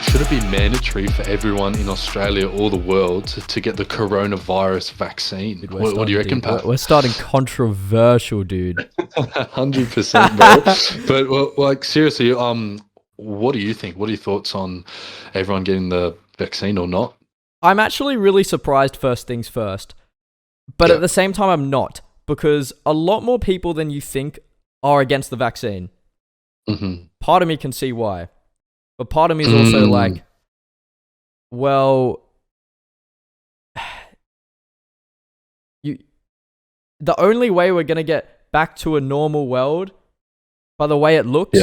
Should it be mandatory for everyone in Australia or the world to get the coronavirus vaccine? Dude, What do you reckon, Pat? we're starting controversial, dude. 100%, bro. But well, like seriously, what do you think? What are your thoughts on everyone getting the vaccine or not? I'm actually really surprised, first things first. But Yeah. at the same time, I'm not. Because a lot more people than you think are against the vaccine. Mm-hmm. Part of me can see why. But part of me is also like, well, the only way we're going to get back to a normal world, by the way it looks,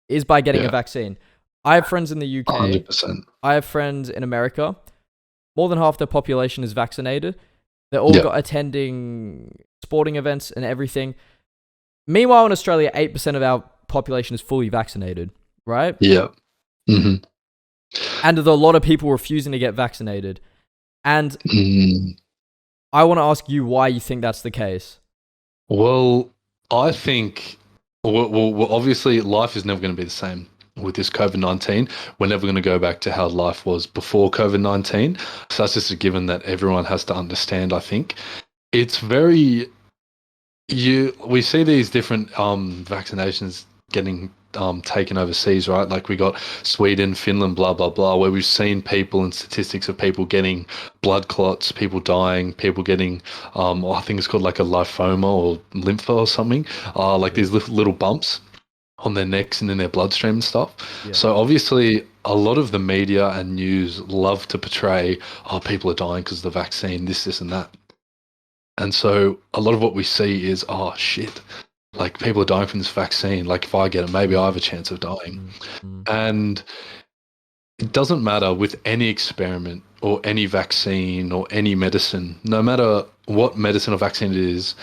is by getting a vaccine. I have friends in the UK. 100%. I have friends in America. More than half their population is vaccinated. They're all got attending sporting events and everything. Meanwhile, in Australia, 8% of our population is fully vaccinated, right? Yeah. Mm-hmm. And there's a lot of people refusing to get vaccinated. And I want to ask you why you think that's the case. Well, I think, well, obviously, life is never going to be the same with this COVID-19. We're never going to go back to how life was before COVID-19. So that's just a given that everyone has to understand, I think. It's very, we see these different vaccinations getting taken overseas, right? Like we got Sweden, Finland, blah, blah, blah, where we've seen people and statistics of people getting blood clots, people dying, people getting, I think it's called like a lymphoma or lympha or something, like these little bumps on their necks and in their bloodstream and stuff. Yeah. So obviously a lot of the media and news love to portray, oh, people are dying because of the vaccine, this and that. And so a lot of what we see is, oh, shit, like people are dying from this vaccine. Like if I get it, maybe I have a chance of dying. And it doesn't matter with any experiment or any vaccine or any medicine, no matter what medicine or vaccine it is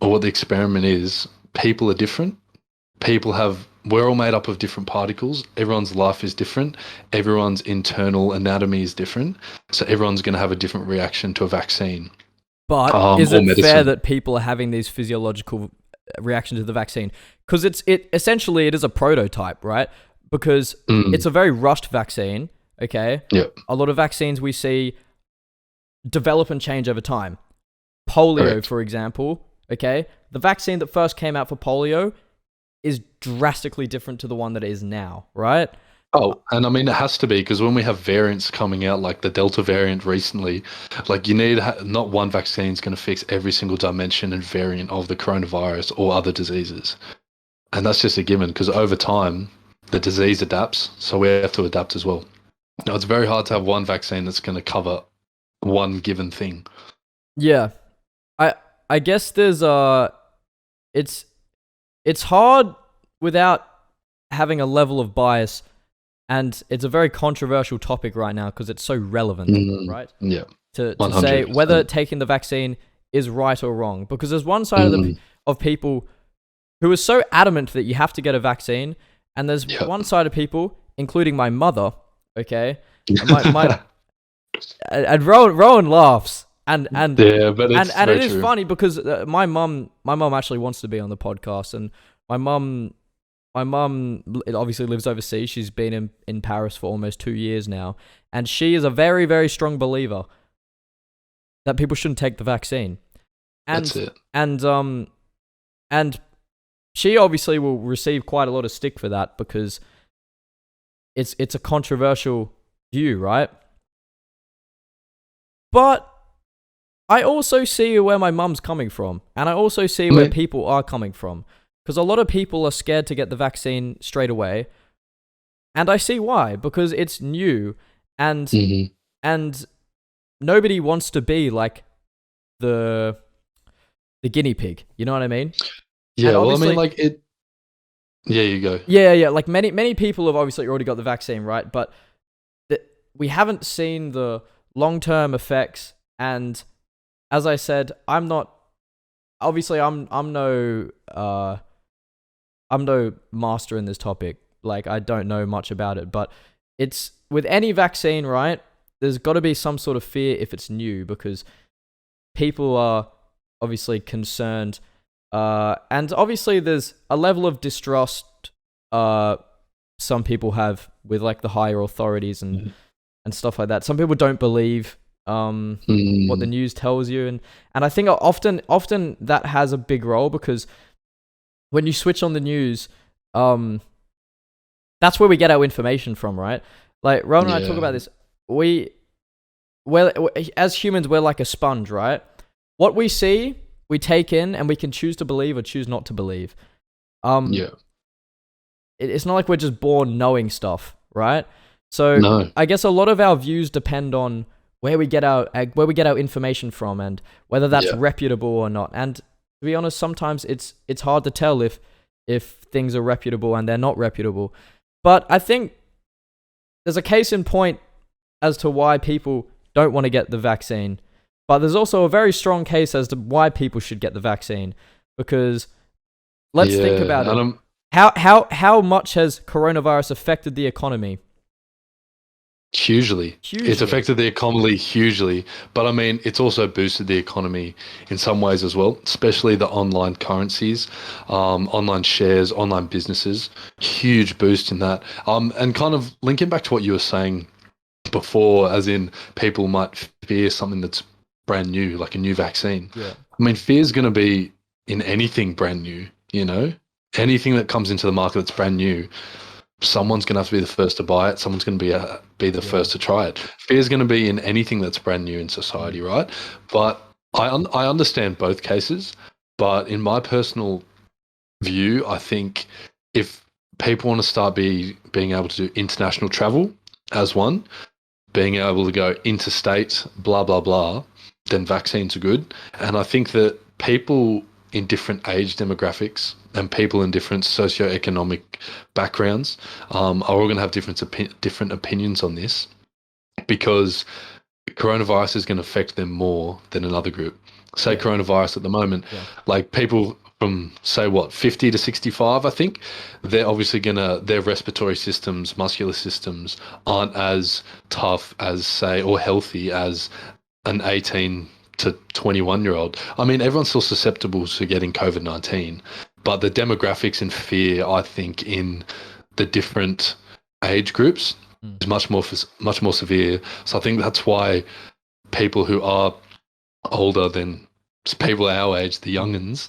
or what the experiment is, people are different. We're all made up of different particles. Everyone's life is different. Everyone's internal anatomy is different. So everyone's going to have a different reaction to a vaccine. But is it fair that people are having these physiological reactions to the vaccine? Because it essentially is a prototype, right? Because it's a very rushed vaccine, okay? Yep. A lot of vaccines we see develop and change over time. Polio, for example, okay? The vaccine that first came out for polio is drastically different to the one that it is now, right? Oh, and I mean, it has to be because when we have variants coming out, like the Delta variant recently, like you need not one vaccine is going to fix every single dimension and variant of the coronavirus or other diseases. And that's just a given because over time, the disease adapts. So we have to adapt as well. Now, it's very hard to have one vaccine that's going to cover one given thing. Yeah. I guess there's it's hard without having a level of bias. And it's a very controversial topic right now because it's so relevant, right? Yeah. To say whether taking the vaccine is right or wrong. Because there's one side of people who are so adamant that you have to get a vaccine, and there's one side of people, including my mother, okay? And Rowan laughs. And yeah, but it is funny because my mum actually wants to be on the podcast, and my mum obviously lives overseas. She's been in Paris for almost 2 years now. And she is a very, very strong believer that people shouldn't take the vaccine. And, that's it. And she obviously will receive quite a lot of stick for that because it's a controversial view, right? But I also see where my mum's coming from. And I also see where people are coming from. Because a lot of people are scared to get the vaccine straight away. And I see why. Because it's new. And nobody wants to be like the guinea pig. You know what I mean? Yeah, well, I mean, like it... Yeah, you go. Yeah. Like many people have obviously already got the vaccine, right? But we haven't seen the long-term effects. And as I said, I'm no master in this topic. Like, I don't know much about it, but it's with any vaccine, right? There's got to be some sort of fear if it's new because people are obviously concerned. And obviously there's a level of distrust some people have with like the higher authorities and Mm. stuff like that. Some people don't believe what the Mm. news tells you, and I think often that has a big role, because when you switch on the news, that's where we get our information from, right? Like Rowan and I talk Yeah. about this. We're as humans, we're like a sponge, right? What we see, we take in, and we can choose to believe or choose not to believe. Um, Yeah. it's not like we're just born knowing stuff, right? So No. I guess a lot of our views depend on where we get our information from, and whether that's Yeah. reputable or not. And to be honest, sometimes it's hard to tell if things are reputable and they're not reputable. But I think there's a case in point as to why people don't want to get the vaccine. But there's also a very strong case as to why people should get the vaccine. Because let's think Yeah. about And it. I'm How much has coronavirus affected the economy? hugely. It's Hugely. affected the economy hugely, but I mean, it's also boosted the economy in some ways as well, especially the online currencies, online shares, online businesses. Huge boost in that. And kind of linking back to what you were saying before, as in people might fear something that's brand new, like a new vaccine. Yeah. I mean, fear is going to be in anything brand new, you know? Anything that comes into the market that's brand new, someone's going to have to be the first to buy it. Someone's going to be the Yeah. first to try it. Fear is going to be in anything that's brand new in society, right? But I understand both cases. But in my personal view, I think if people want to start being able to do international travel as one, being able to go interstate, blah, blah, blah, then vaccines are good. And I think that people in different age demographics and people in different socioeconomic backgrounds are all going to have different opinions on this, because coronavirus is going to affect them more than another group. Say Yeah. coronavirus at the moment, Yeah. like people from say what 50 to 65, I think they're obviously gonna their respiratory systems, muscular systems aren't as tough as say or healthy as an 18 to 21-year-old. I mean, everyone's still susceptible to getting COVID-19, but the demographics and fear, I think, in the different age groups Mm. is much more severe. So I think that's why people who are older than people our age, the youngins,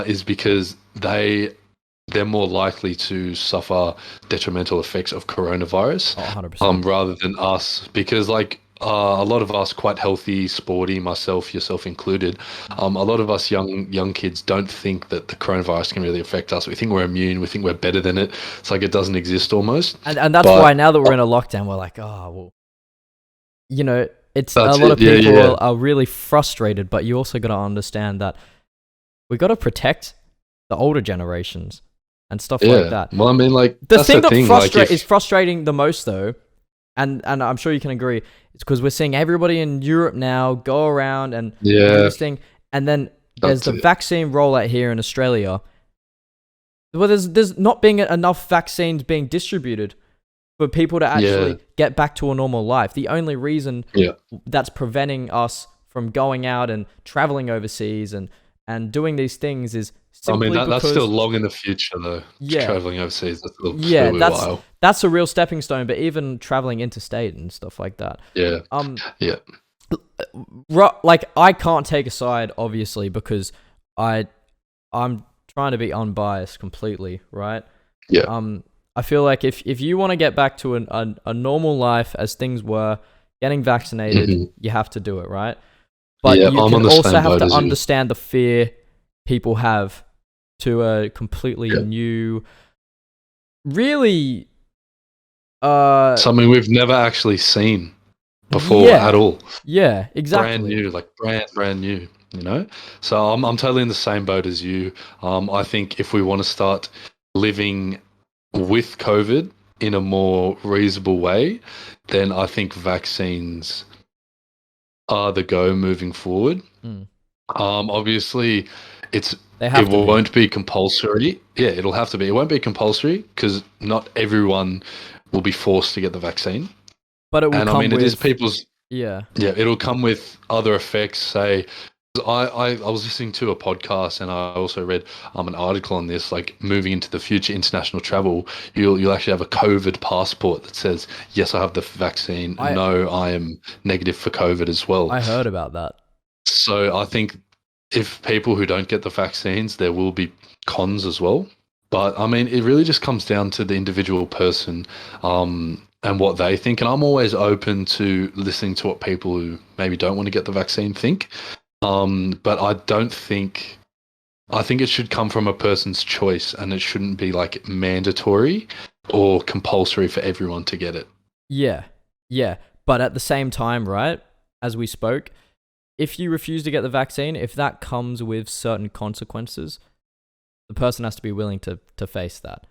is because they're more likely to suffer detrimental effects of coronavirus, Oh, 100%. rather than us, because like a lot of us quite healthy, sporty, myself, yourself included, a lot of us young kids don't think that the coronavirus can really affect us. We think we're immune. We think we're better than it. It's like it doesn't exist almost. And that's why But now that we're in a lockdown, we're like, oh, well, it's a that's lot it. of Yeah, people yeah, are really frustrated, but you also got to understand that we got to protect the older generations and stuff like yeah. that. Well, I mean, like The that's thing the that thing. Like is if frustrating the most, though, and I'm sure you can agree, it's because we're seeing everybody in Europe now go around and do yeah, this thing, and then there's that's the it. vaccine rollout here in Australia. Well, there's not being enough vaccines being distributed for people to Yeah, actually get back to a normal life. The only reason yeah. that's preventing us from going out and traveling overseas and doing these things is I mean, simply that's still because, long in the future, though. yeah, Traveling overseas, that's still yeah, a while. that's a real stepping stone. But even traveling interstate and stuff like that, Yeah, um, yeah, like I can't take a side, obviously, because I I'm trying to be unbiased completely, right? yeah. I feel like if you want to get back to a normal life as things were, getting vaccinated, Hmm. you have to do it, right? But Yeah, you I'm can on the also same have boat to as you. understand the fear people have to a completely Yeah. new, really, uh, Something we've never actually seen before at yeah, all. yeah, Brand exactly. new, like brand new, you know? So I'm totally in the same boat as you. I think if we want to start living with COVID in a more reasonable way, then I think vaccines are the go moving forward. Mm. Obviously, it's They it have to be, won't be compulsory. Yeah, it'll have to be. It won't be compulsory because not everyone will be forced to get the vaccine. but it will And I come mean, it is with, people's. yeah, Yeah, it'll come with other effects. Say I was listening to a podcast and I also read an article on this, like moving into the future international travel, you'll actually have a COVID passport that says, yes, I have the vaccine. I No, I am negative for COVID as well. I heard about that. So I think if people who don't get the vaccines, there will be cons as well. But I mean, it really just comes down to the individual person, and what they think. And I'm always open to listening to what people who maybe don't want to get the vaccine think. But I think it should come from a person's choice and it shouldn't be like mandatory or compulsory for everyone to get it. Yeah, yeah. But at the same time, right, as we spoke, if you refuse to get the vaccine, if that comes with certain consequences, the person has to be willing to face that.